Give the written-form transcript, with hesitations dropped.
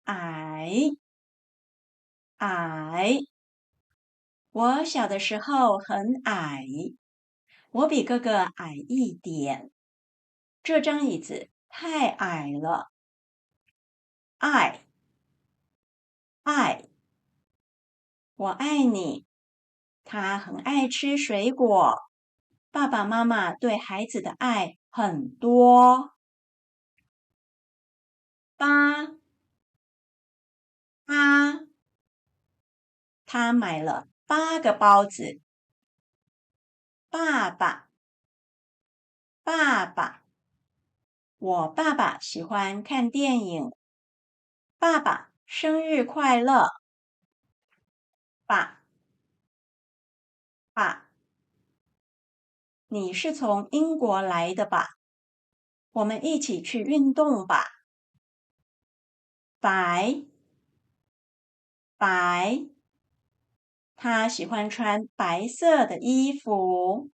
矮，矮。我小的时候很矮，我比哥哥矮一点。这张椅子太矮了。爱，爱，我爱你。他很爱吃水果。爸爸妈妈对孩子的爱很多。八，八，他买了8个包子。爸爸，爸爸，我爸爸喜欢看电影。爸爸，生日快乐！爸，爸，你是从英国来的吧？我们一起去运动吧。白，白，他喜欢穿白色的衣服。